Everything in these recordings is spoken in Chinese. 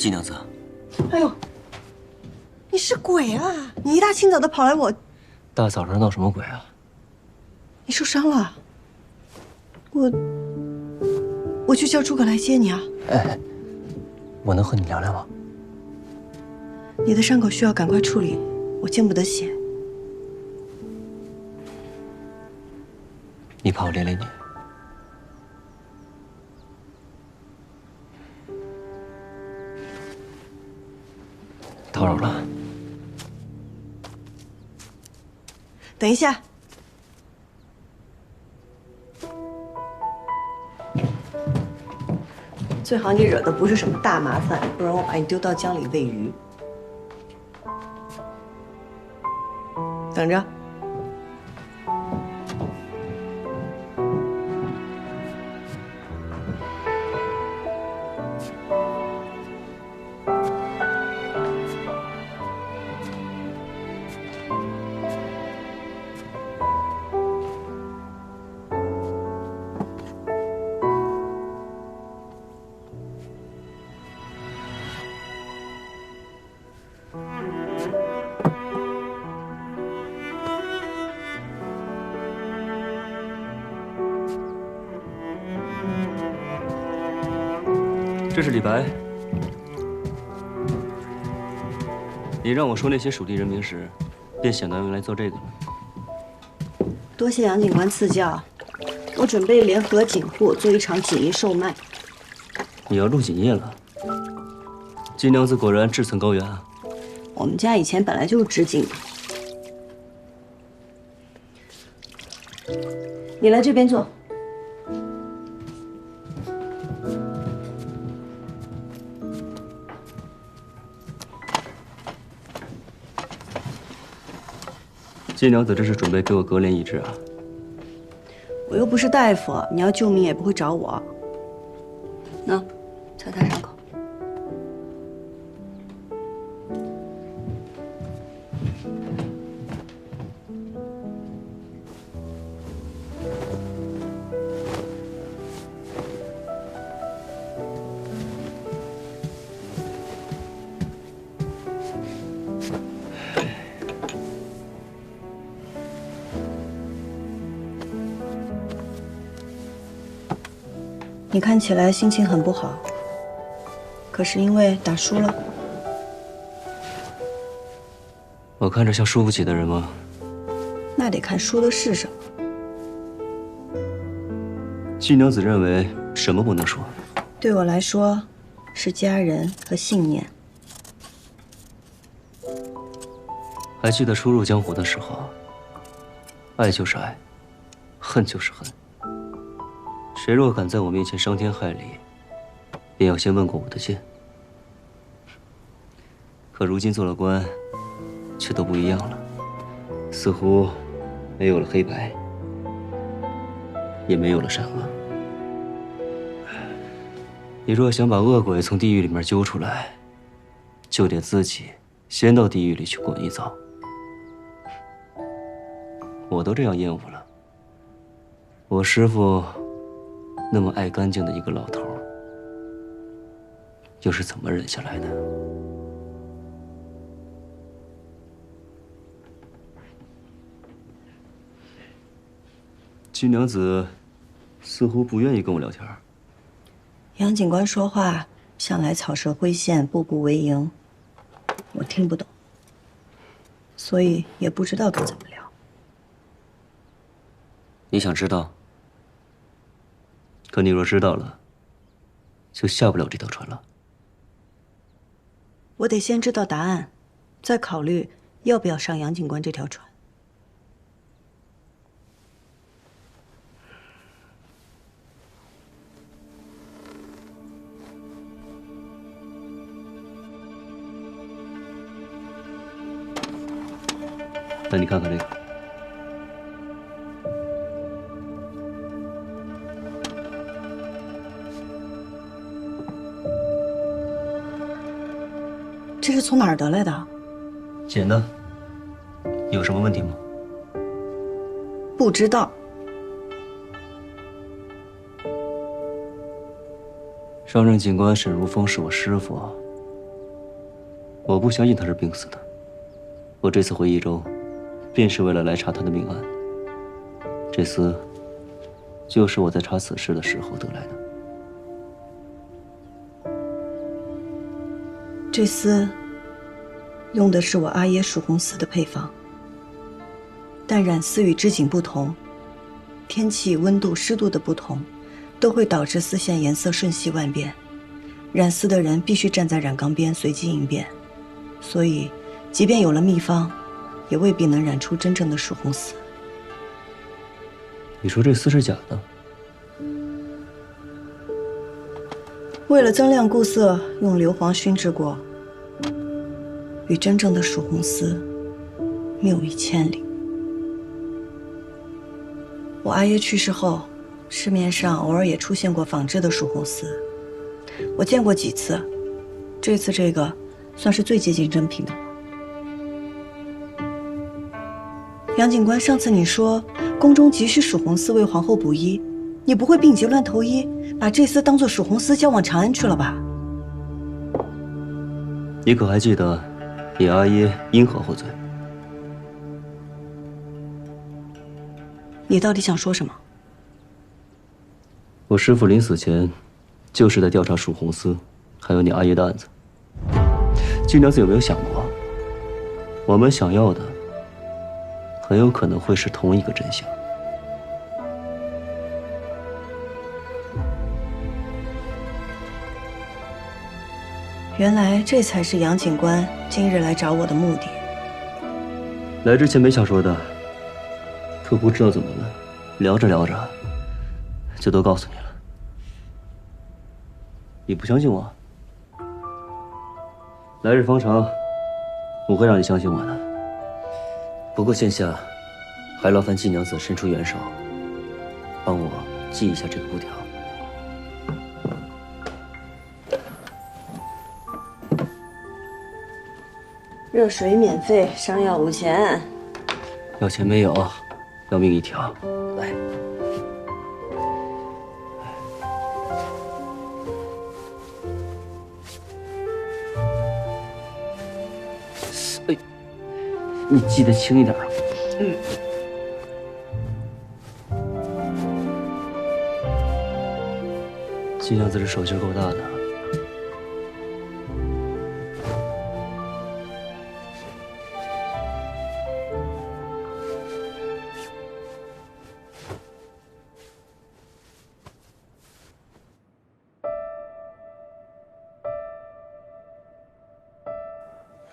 季娘子，哎呦，你是鬼啊！你一大清早的跑来我，大早上闹什么鬼啊？你受伤了？我去叫诸葛来接你啊！哎，我能和你聊聊吗？你的伤口需要赶快处理，我见不得血。你怕我连累你？叨扰了。等一下。最好你惹的不是什么大麻烦，不然我把你丢到江里喂鱼。等着。这是李白。你让我说那些蜀地人名时，便想到用来做这个了。多谢杨警官赐教，我准备联合警户做一场锦衣售卖。你要入锦衣了？季娘子果然志存高远啊！我们家以前本来就是织锦的。你来这边坐。季娘子这是准备给我格连医治啊？我又不是大夫，你要救命也不会找我。那，擦擦伤口。你看起来心情很不好，可是因为打输了。我看着像输不起的人吗？那得看输的是什么。季娘子认为什么不能输？对我来说，是家人和信念。还记得初入江湖的时候，爱就是爱，恨就是恨。谁若敢在我面前伤天害理，便要先问过我的剑。可如今做了官，却都不一样了，似乎没有了黑白，也没有了善恶。你若想把恶鬼从地狱里面揪出来，就得自己先到地狱里去滚一遭。我都这样厌恶了，我师父那么爱干净的一个老头，又是怎么忍下来的？季娘子似乎不愿意跟我聊天。杨警官说话向来草蛇灰线，步步为营，我听不懂，所以也不知道该怎么聊。你想知道？可你若知道了，就下不了这条船了。我得先知道答案，再考虑要不要上杨警官这条船。那你看看这个。这是从哪儿得来的？捡的。有什么问题吗？不知道。上任警官沈如风是我师傅，我不相信他是病死的。我这次回益州，便是为了来查他的命案。这厮，就是我在查此事的时候得来的。这厮用的是我阿耶蜀红丝的配方，但染丝与织锦不同，天气、温度、湿度的不同，都会导致丝线颜色瞬息万变。染丝的人必须站在染缸边随机应变，所以，即便有了秘方，也未必能染出真正的蜀红丝。你说这丝是假的？为了增亮固色，用硫磺熏制过，与真正的蜀红丝谬以千里。我阿爷去世后，市面上偶尔也出现过仿制的蜀红丝，我见过几次，这次这个算是最接近真品的了。杨警官，上次你说宫中急需蜀红丝为皇后补衣，你不会病急乱投医，把这丝当作蜀红丝交往长安去了吧？你可还记得你阿耶因何获罪？你到底想说什么？我师父临死前，就是在调查蜀红丝，还有你阿爷的案子。金娘子有没有想过，我们想要的，很有可能会是同一个真相？原来这才是杨警官今日来找我的目的。来之前没想说的，可不知道怎么了，聊着聊着，就都告诉你了。你不相信我？来日方长，我会让你相信我的。不过现下，还劳烦季娘子伸出援手，帮我系一下这个布条。热水免费，伤药无钱。要钱没有，要命一条。来，哎，你系得轻一点啊。季娘子这手劲够大的。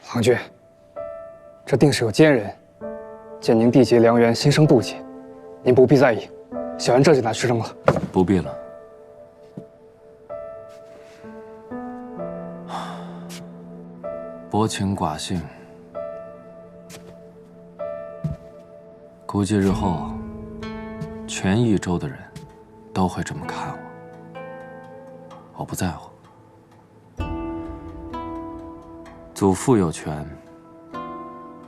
皇君，这定是有奸人，见您缔结良缘，心生妒忌，您不必在意，小人这就拿去扔了。不必了。薄情寡性，估计日后全益州的人都会这么看我。我不在乎。祖父有权，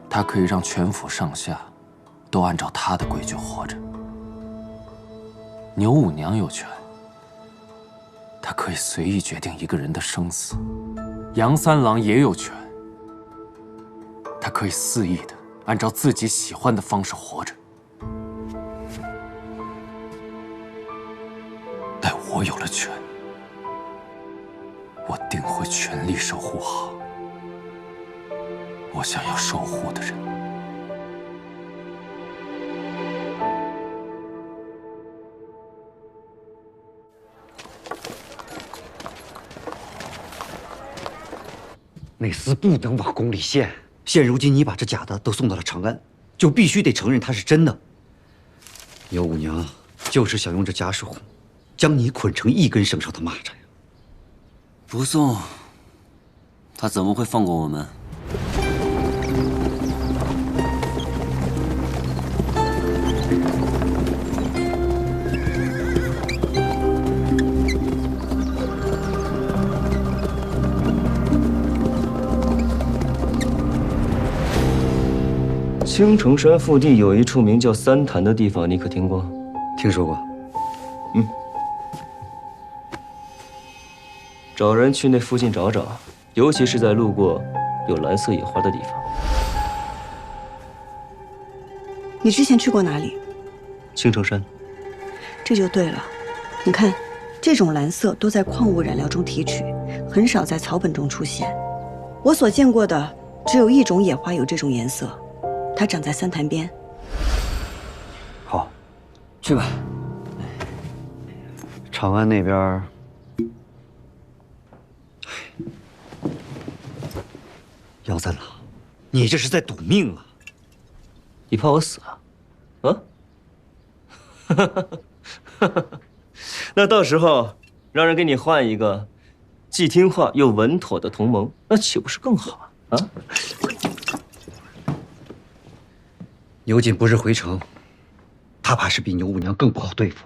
他可以让全府上下都按照他的规矩活着。牛五娘有权，她可以随意决定一个人的生死。杨三郎也有权，他可以肆意的按照自己喜欢的方式活着。待我有了权，我定会全力守护好我想要守护的人。那厮不能往宫里献。现如今你把这假的都送到了长安，就必须得承认它是真的。牛五娘就是想用这假手将你捆成一根绳上的蚂蚱呀！不送，他怎么会放过我们？青城山腹地有一处名叫三潭的地方，你可听过？听说过。找人去那附近找找，尤其是在路过有蓝色野花的地方。你之前去过哪里？青城山。这就对了。你看，这种蓝色都在矿物染料中提取，很少在草本中出现。我所见过的只有一种野花有这种颜色，它长在三潭边。好，去吧。长安那边，姚三郎，你这是在赌命啊！你怕我死啊？啊？那到时候让人给你换一个既听话又稳妥的同盟，那岂不是更好啊？啊？牛瑾不是回城，他怕是比牛五娘更不好对付。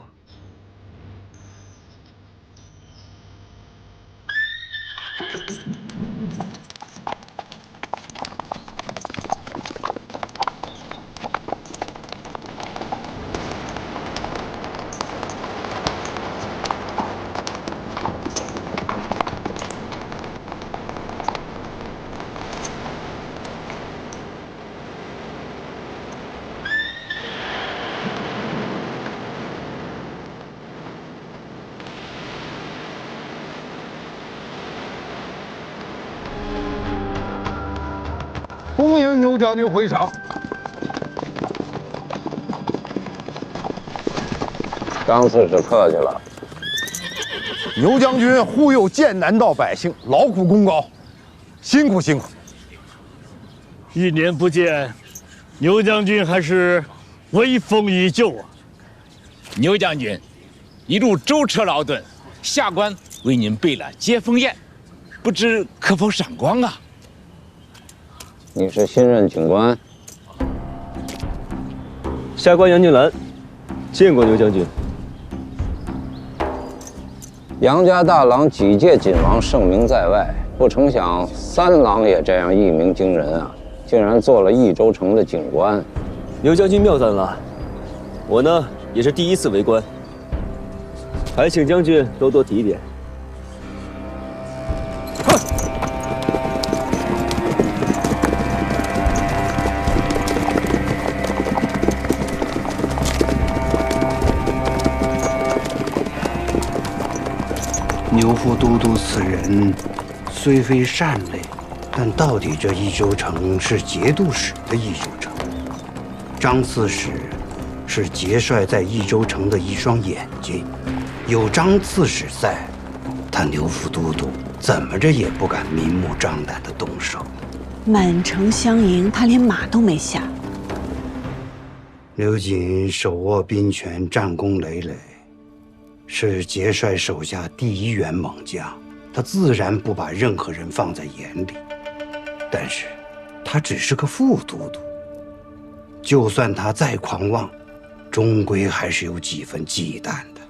欢迎牛将军回场。张刺史客气了。牛将军护佑剑南道百姓，劳苦功高，辛苦辛苦。1年不见，牛将军还是威风依旧啊！牛将军，一路舟车劳顿，下官为您备了接风宴，不知可否赏光啊？你是新任警官？下官杨静兰，见过牛将军。杨家大郎几届锦王盛名在外，不成想三郎也这样一鸣惊人啊！竟然做了益州城的警官。牛将军妙赞了，我呢也是第1次为官，还请将军多多提点。牛副都督此人虽非善类，但到底这益州城是节度使的益州城。张刺史是节帅在益州城的一双眼睛，有张刺史在，他牛副都督怎么着也不敢明目张胆地动手。满城相迎，他连马都没下。刘瑾手握兵权，战功累累，是节帅手下第1员猛将，他自然不把任何人放在眼里。但是，他只是个副都督，就算他再狂妄，终归还是有几分忌惮的。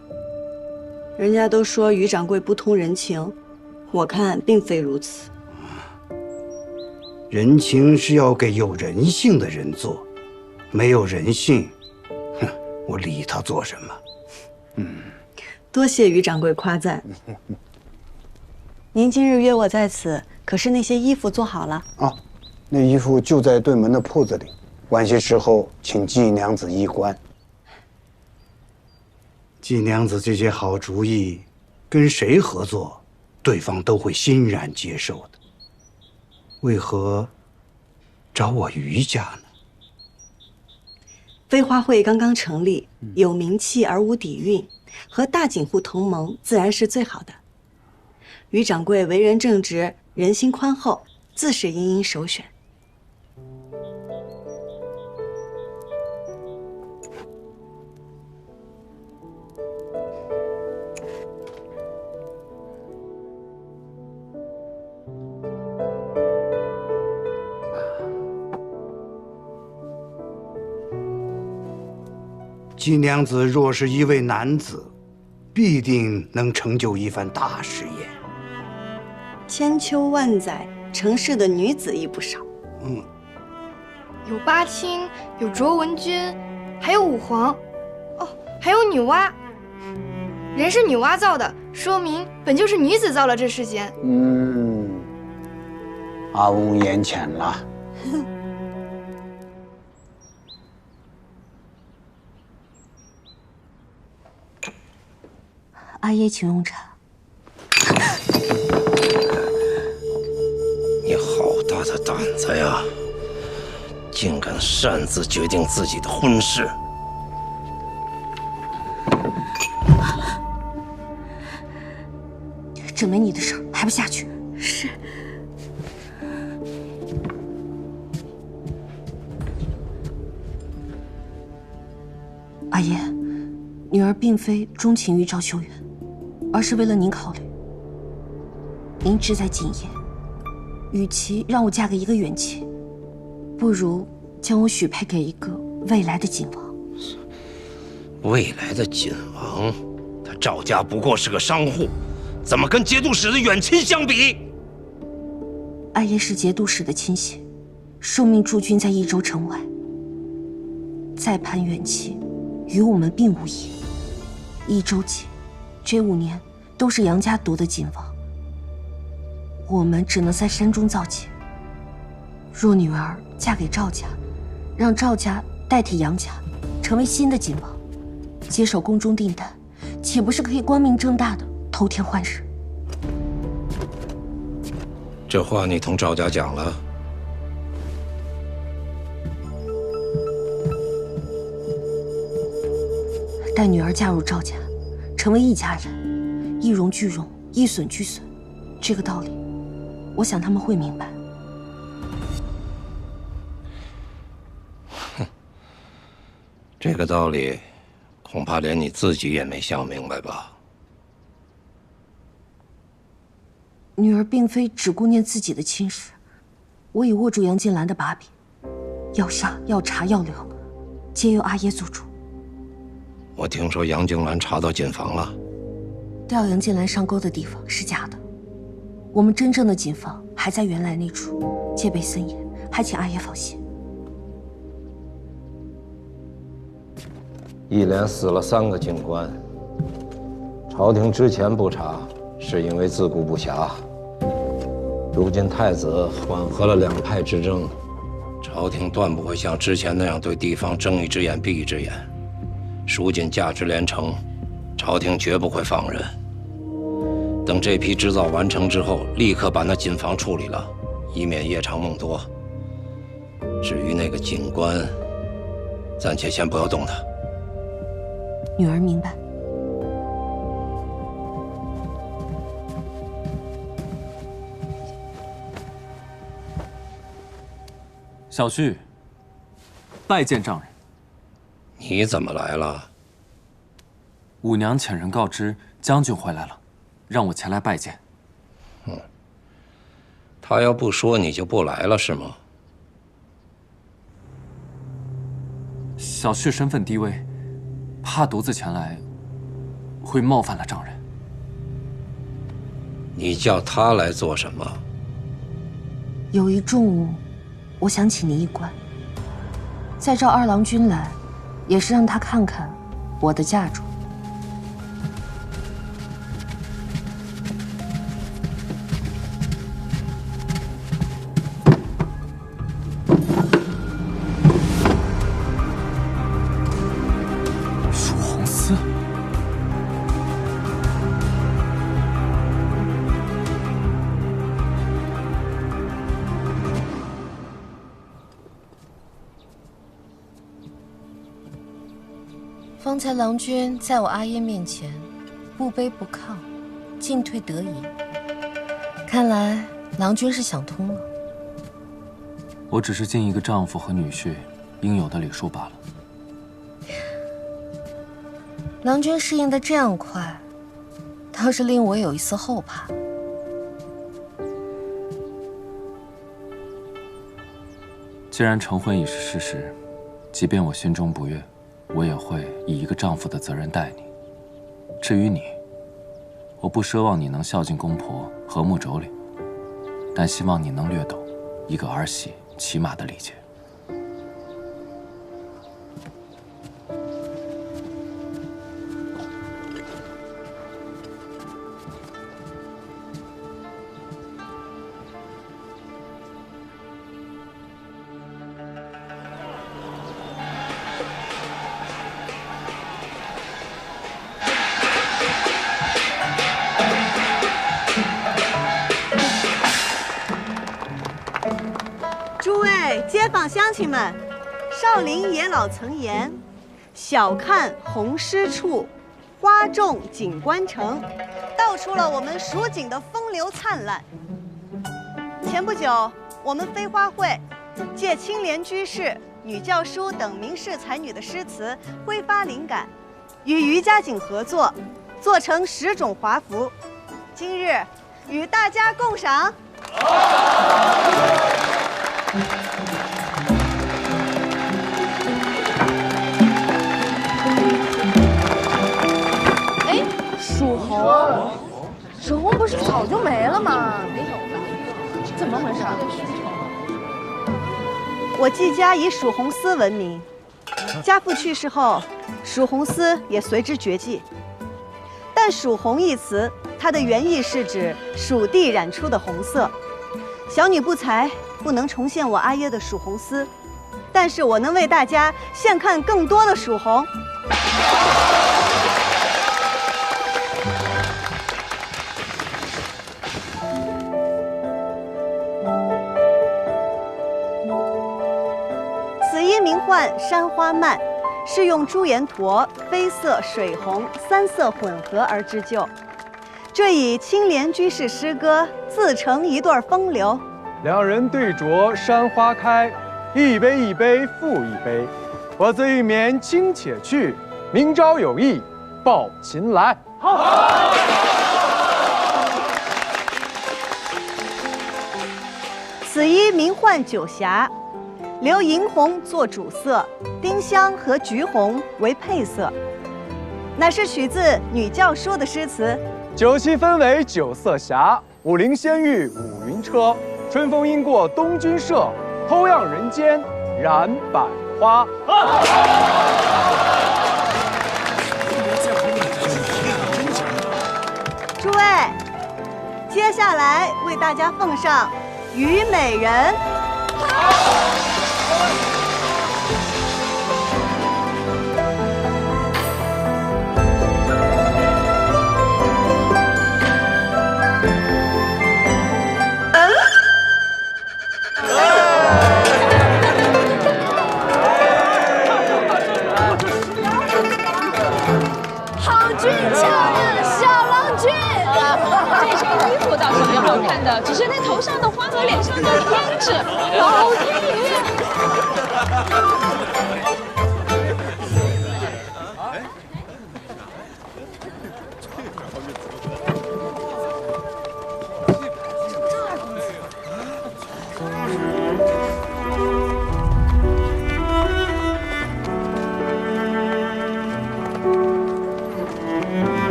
人家都说于掌柜不通人情，我看并非如此。人情是要给有人性的人做，没有人性，哼，我理他做什么？多谢于掌柜夸赞。您今日约我在此，可是那些衣服做好了？啊，那衣服就在对门的铺子里。晚些时候，请季娘子衣冠。季娘子这些好主意，跟谁合作，对方都会欣然接受的。为何找我于家呢？飞花会刚刚成立，有名气而无底蕴，和大景户同盟自然是最好的。于掌柜为人正直，人心宽厚，自是殷殷首选。季娘子若是一位男子，必定能成就一番大事业。千秋万载，城市的女子亦不少。有八卿，有卓文君，还有武皇，哦，还有女娲。人是女娲造的，说明本就是女子造了这世间。阿翁言浅了。阿爷，请用茶。你好大的胆子呀！竟敢擅自决定自己的婚事！这没你的事儿，还不下去？是。阿爷，女儿并非钟情于赵秀元，而是为了您考虑。您志在锦业，与其让我嫁给一个远戚，不如将我许配给一个未来的锦王。未来的锦王，他赵家不过是个商户，怎么跟节度使的远亲相比？阿爷是节度使的亲信，受命驻军在益州城外，再攀远戚，与我们并无异。益州籍这5年都是杨家夺的锦王，我们只能在山中造节。若女儿嫁给赵家，让赵家代替杨家，成为新的锦王，接手宫中订单，岂不是可以光明正大的偷天换日？这话你同赵家讲了？待女儿嫁入赵家，成为一家人，一荣俱荣，一损俱损，这个道理，我想他们会明白。这个道理，恐怕连你自己也没想明白吧？女儿并非只顾念自己的亲事，我已握住杨金兰的把柄，要杀要查要留，皆由阿爷做主。我听说杨静兰查到锦房了，调杨金兰上钩的地方是假的，我们真正的锦房还在原来那处，戒备森严，还请阿爷放心。一连死了3个警官，朝廷之前不查，是因为自顾不暇。如今太子缓和了2派之争，朝廷断不会像之前那样对地方睁一只眼闭一只眼。蜀锦价值连城，朝廷绝不会放人。等这批织造完成之后，立刻把那锦房处理了，以免夜长梦多。至于那个警官，暂且先不要动他。女儿明白。小婿，拜见丈人。你怎么来了？五娘遣人告知将军回来了，让我前来拜见。他要不说，你就不来了是吗？小婿身份低微，怕独自前来会冒犯了丈人。你叫他来做什么？有一重务，我想请您一官。再召2郎君来，也是让他看看我的嫁妆。蜀红丝。方才郎君在我阿耶面前不卑不亢，进退得宜。看来郎君是想通了。我只是尽一个丈夫和女婿应有的礼数罢了。郎君适应得这样快，倒是令我有一丝后怕。既然成婚已是事实，即便我心中不悦，我也会以一个丈夫的责任待你。至于你，我不奢望你能孝敬公婆、和睦妯娌，但希望你能略懂一个儿媳起码的礼节。位街坊乡亲们，少林爷老曾言：“小看红湿处，花重锦官城”，道出了我们蜀锦的风流灿烂。前不久，我们飞花会借青莲居士、女教书等名士才女的诗词挥发灵感，与余家锦合作，做成10种华服。今日与大家共赏。哎，蜀红，蜀红不是早就没了吗？没有了，怎么回事？我季家以蜀红丝闻名，家父去世后，蜀红丝也随之绝迹。但蜀红一词，它的原意是指蜀地染出的红色。小女不才，不能重现我阿耶的蜀红丝，但是我能为大家现看更多的蜀红。此衣名唤山花蔓，是用朱颜驼、绯色、水红3色混合而织就。这以青莲居士诗歌自成一段风流。两人对酌山花开，一杯一杯复一杯。我自玉眠卿且去，明朝有意抱琴来。此衣名唤九霞，留银红做主色，丁香和橘红为配色，乃是取自女教书的诗词。酒气分为9色霞，武陵仙玉五云车。春风因过东君社，偷样人间染百花。诸位，接下来为大家奉上《虞美人》。好看的，只是那头上的花和脸上的胭脂，老天爷！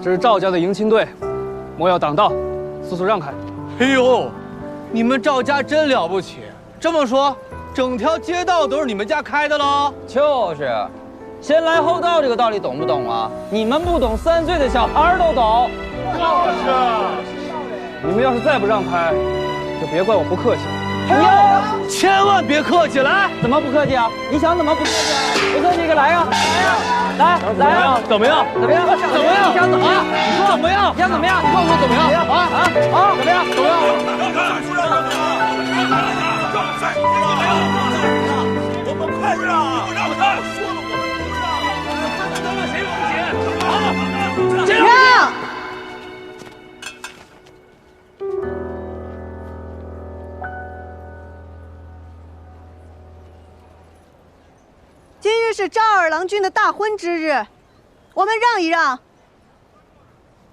这是赵家的迎亲队，莫要挡道，速速让开！哎呦，你们赵家真了不起！这么说，整条街道都是你们家开的喽？就是，先来后到这个道理懂不懂啊？你们不懂，3岁的小孩都懂。就是，你们要是再不让开，就别怪我不客气。哟，千万别客气！来，怎么不客气啊？你想怎么不客气啊？不客气，个来呀！来呀！怎么样？怎么样？怎么样？你想怎么样？你说怎么样？你想怎么样？你告诉我怎么样？怎么样？怎么样？我们快让！不让开！说了我们不让，咱们谁不行？让！今日是赵二郎君的大婚之日，我们让一让，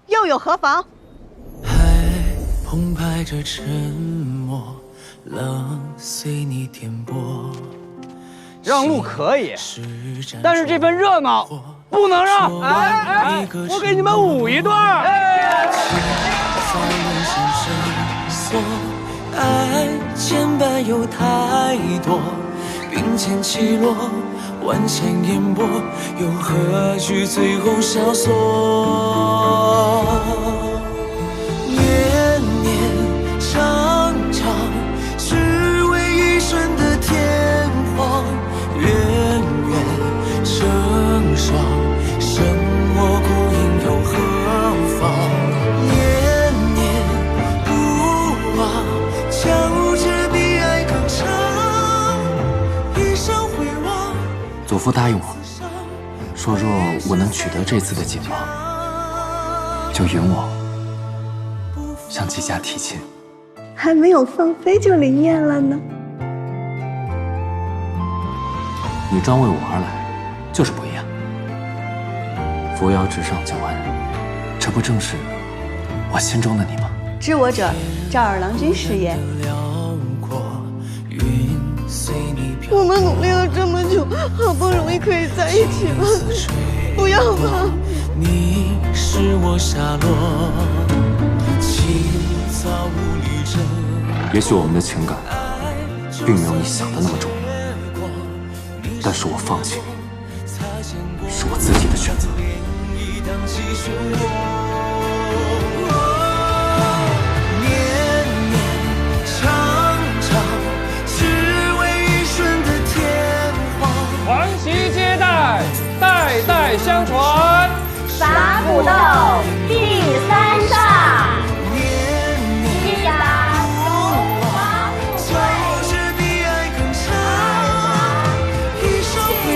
又有何妨？澎湃着沉默，浪随你颠簸。让路可以，但是这份热闹不能让。我给你们舞一段。爱牵绊有太多，并肩起落，万千烟波，又何惧最后萧索？年年常常，只为一瞬的天荒，远远成双，剩我孤影又何妨？年年不忘，交织比爱更长，一生回望。祖父答应我，说若我能取得这次的锦王，就允我向季家提亲。还没有放飞就灵验了呢。你专为我而来，就是不一样。扶摇直上9万人，这不正是我心中的你吗？知我者，赵二郎君是也。我们努力了这么久，好不容易可以在一起了，不要吧！你是我下落，情早无力争。也许我们的情感并没有你想的那么重要，但是我放弃你，是我自己的选择。黄旗接待，代代相传。撒土豆第3上，击打龙王水，去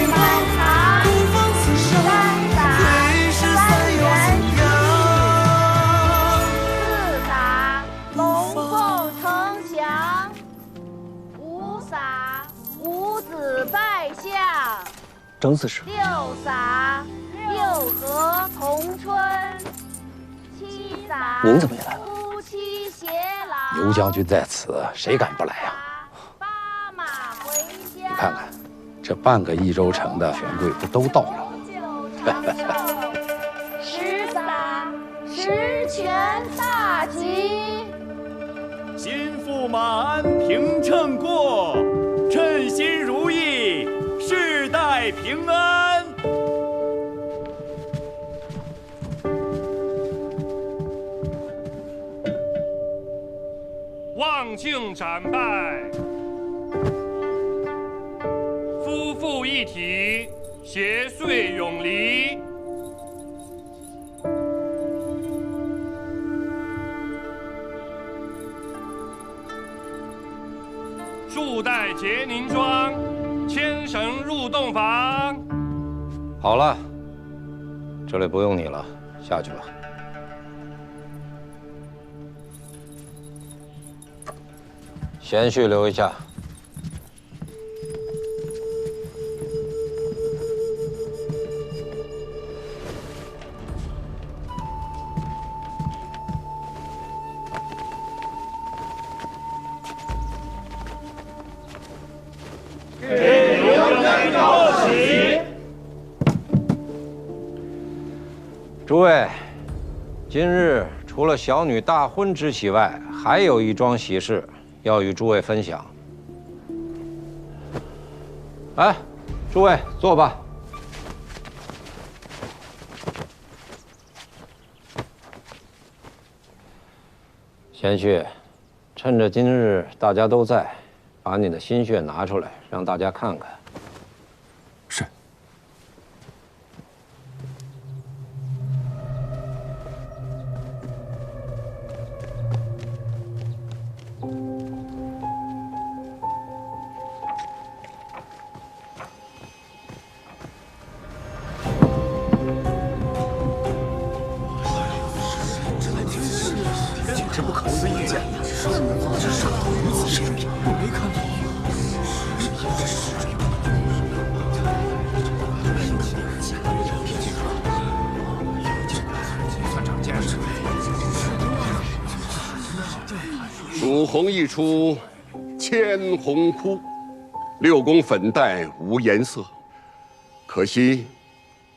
满堂3打3元4打龙凤呈祥，5撒五子拜相。张四是6撒六合同春，7撒您怎么也来了？夫妻偕老。尤将军在此，谁敢不来呀？你看看，这半个益州城的权贵不都到了吗10撒十全大吉。心腹马鞍平秤过，称心如意，世代平安。望庆斩拜，夫妇一体，携岁永离。束带结凝妆，牵绳入洞房。好了，这里不用你了，下去吧。贤婿留一下。给刘将军告喜。诸位，今日除了小女大婚之喜外，还有一桩喜事要与诸位分享。哎，诸位坐吧。贤婿，趁着今日大家都在，把你的心血拿出来，让大家看看。是。简直不可思议！这是如此神秘，我没看过。蜀红一出，千红枯，6宫粉黛无颜色。可惜，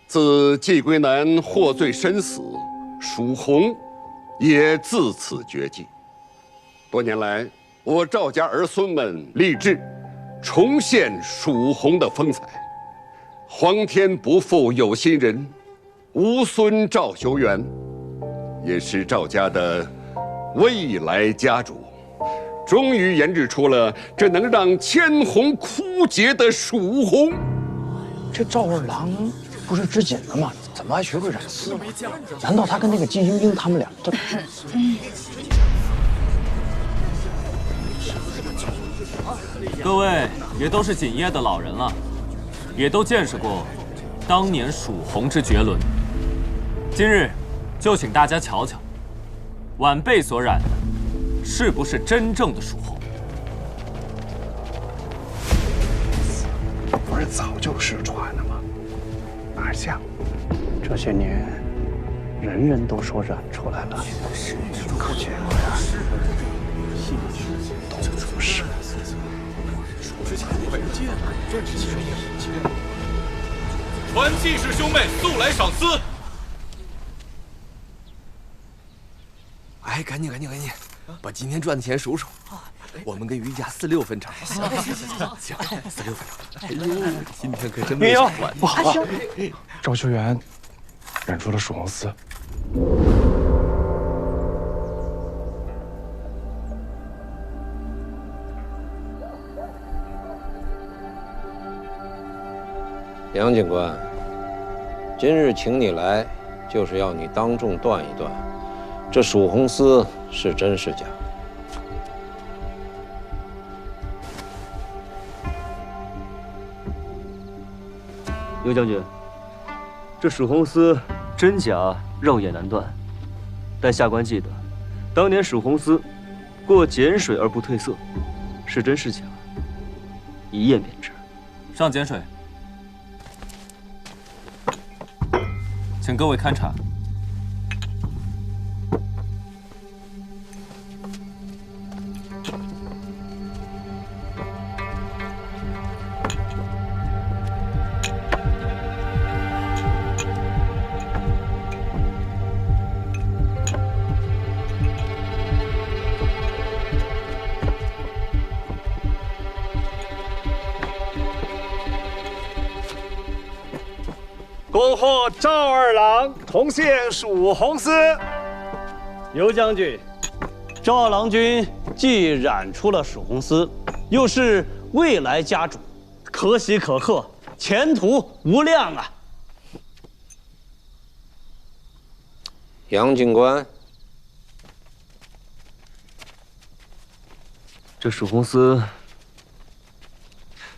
自季归南获罪身死，蜀红也自此绝迹。多年来，我赵家儿孙们立志，重现蜀红的风采。皇天不负有心人，吾孙赵修元也是赵家的未来家主，终于研制出了这能让千红枯竭的蜀红。这赵二郎不是织锦的吗？怎么还学会染丝了？难道他跟那个金星兵他们俩都……各位也都是锦业的老人了，也都见识过当年蜀红之绝伦。今日就请大家瞧瞧，晚辈所染的是不是真正的蜀红？不是早就失传了吗？哪像？这些年，人人都说染出来了，可结果呀，都不是。传气士兄妹速来赏丝！哎，赶紧，把今天赚的钱数数，我们跟余家46分成。行，46分成。哎呦，今天可真没少赚。不好了，赵修元染出了蜀红丝。杨警官，今日请你来，就是要你当众断一断，这蜀红丝是真是假？尤将军，这蜀红丝真假肉眼难断，但下官记得，当年蜀红丝过碱水而不褪色，是真是假，一验便知。上碱水。请各位勘察。恭贺赵二郎重现蜀红丝。尤将军，赵二郎君既染出了蜀红丝，又是未来家主，可喜可贺，前途无量啊！杨警官，这蜀红丝，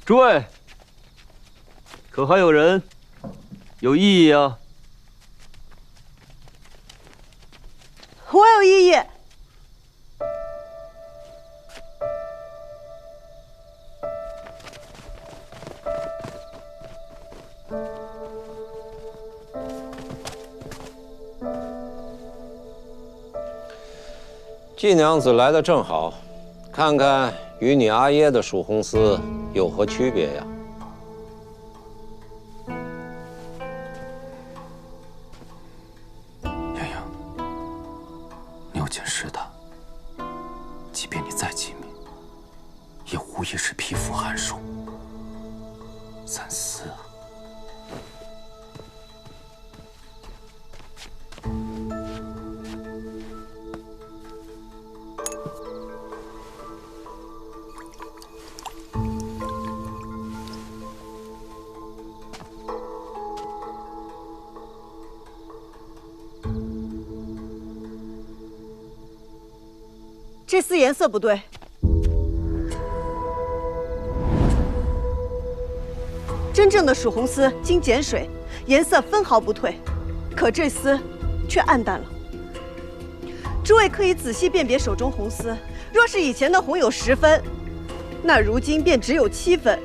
诸位，可还有人有异议啊？我有异议。季娘子来的正好，看看与你阿耶的蜀红丝有何区别呀？牛筋是的，即便你再机敏，也无疑是匹夫寒术。三思啊！这丝颜色不对，真正的蜀红丝经碱水，颜色分毫不褪，可这丝却暗淡了。诸位可以仔细辨别手中红丝，若是以前的红有10分，那如今便只有7分。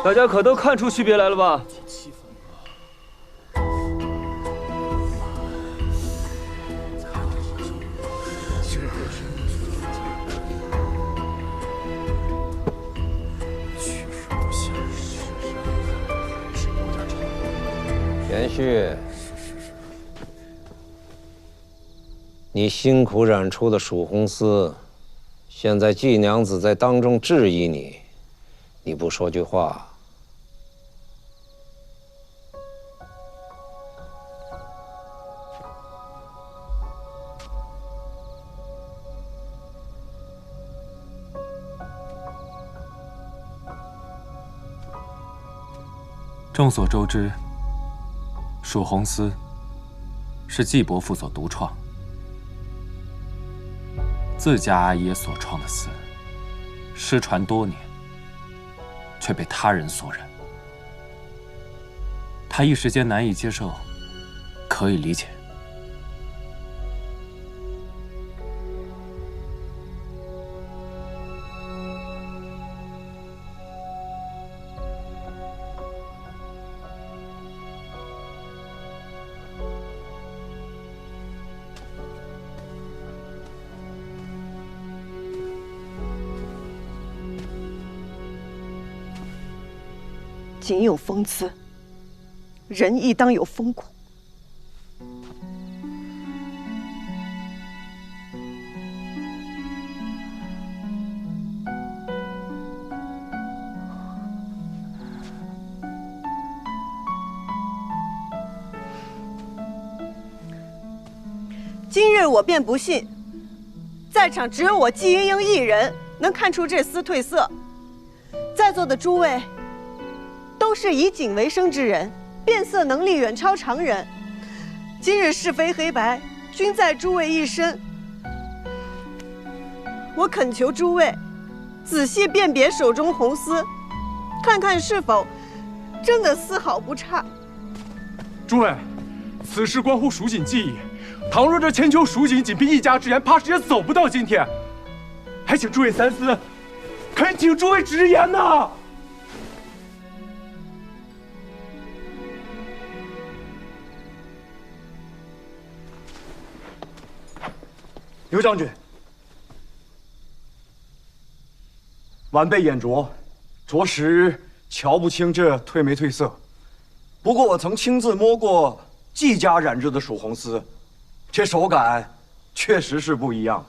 大家可都看出区别来了吧？延续，你辛苦染出的蜀红丝，现在季娘子在当众质疑你，你不说句话，众所周知，蜀红丝是季伯父所独创，自家阿爷所创的丝，失传多年，却被他人所染。他一时间难以接受，可以理解。景有风姿，人亦当有风骨。今日我便不信，在场只有我季莺莺一人能看出这丝褪色。在座的诸位都是以景为生之人，辨色能力远超常人。今日是非黑白，均在诸位一身。我恳求诸位仔细辨别手中红丝，看看是否真的丝毫不差。诸位，此事关乎蜀锦技艺，倘若这千秋蜀锦仅凭一家之言，怕是也走不到今天。还请诸位三思，恳请诸位直言呐！刘将军，晚辈眼拙，着实瞧不清这褪没褪色。不过我曾亲自摸过季家染制的蜀红丝，这手感确实是不一样。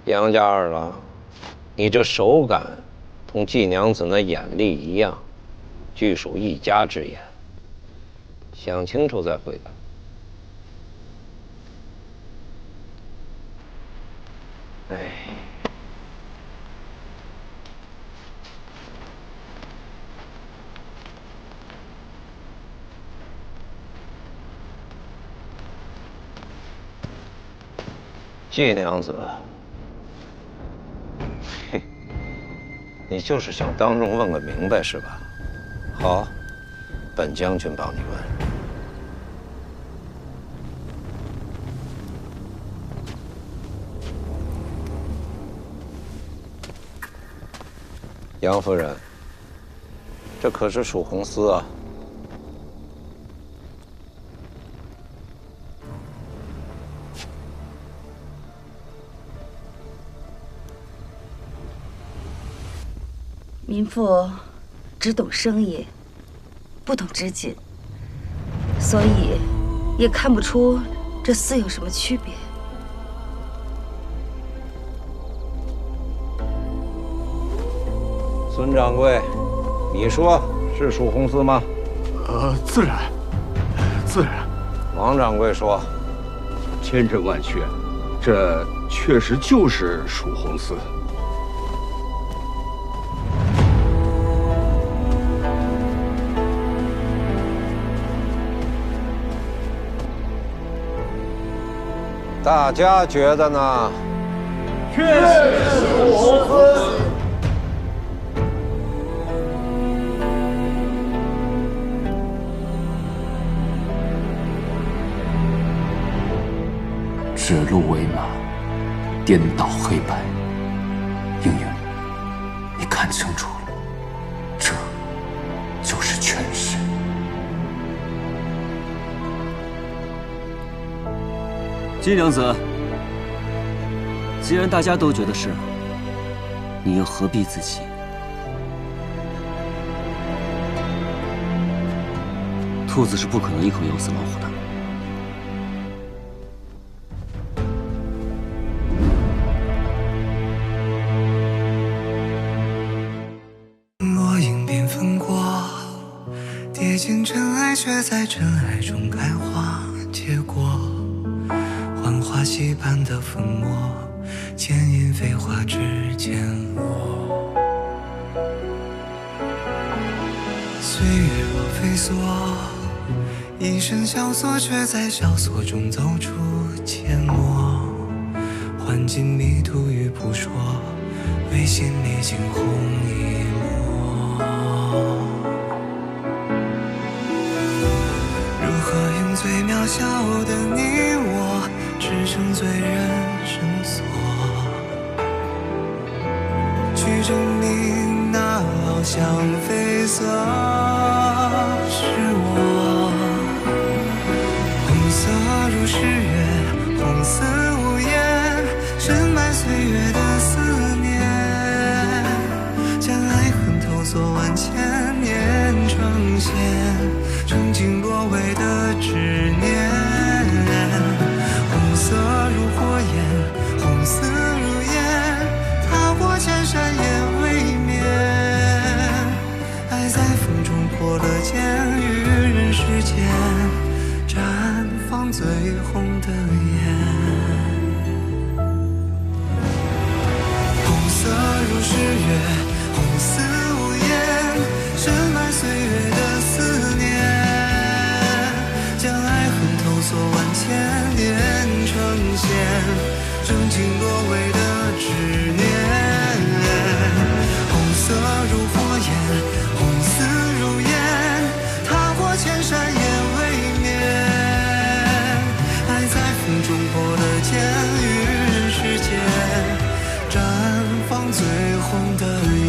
杨家二郎，你这手感同季娘子那眼力一样，俱属一家之言。想清楚再回答。哎，季娘子。嘿，你就是想当众问个明白是吧？好，本将军帮你问。杨夫人，这可是蜀红丝啊！民妇只懂生意，不懂织锦，所以也看不出这丝有什么区别。孙掌柜，你说是蜀红丝吗？自然，自然。王掌柜说，千真万确，这确实就是蜀红丝。大家觉得呢？确实颠倒黑白。英英，你看清楚了，这就是权势。金娘子，既然大家都觉得是，你又何必自欺？兔子是不可能一口咬死老虎的。落英缤纷过，跌进尘埃，却在尘埃中开花结果。浣花溪畔的粉末，牵引飞花之间落。岁月若飞梭，一生萧索，却在萧索中走出阡陌。换尽迷途与扑朔，为心里惊鸿一抹。如何用最渺小的你我，支撑最人生锁，去证明那翱翔绯色是我。红色如诗月，红丝无言，深埋岁月的思念，将爱恨投索万千年，呈现曾经落尾的执念。红色如火焰，红丝如烟，踏过千山也未眠。爱在风中破了茧，于人世间绽放最红的颜。红色如诗月，红丝无言，深埋岁月的思念，将爱恨投索万千年，呈现曾经落尾的执念。红色如火焰，红丝如烟，踏过千山也未眠。爱在风中破了茧，于人世间绽放最红的颜。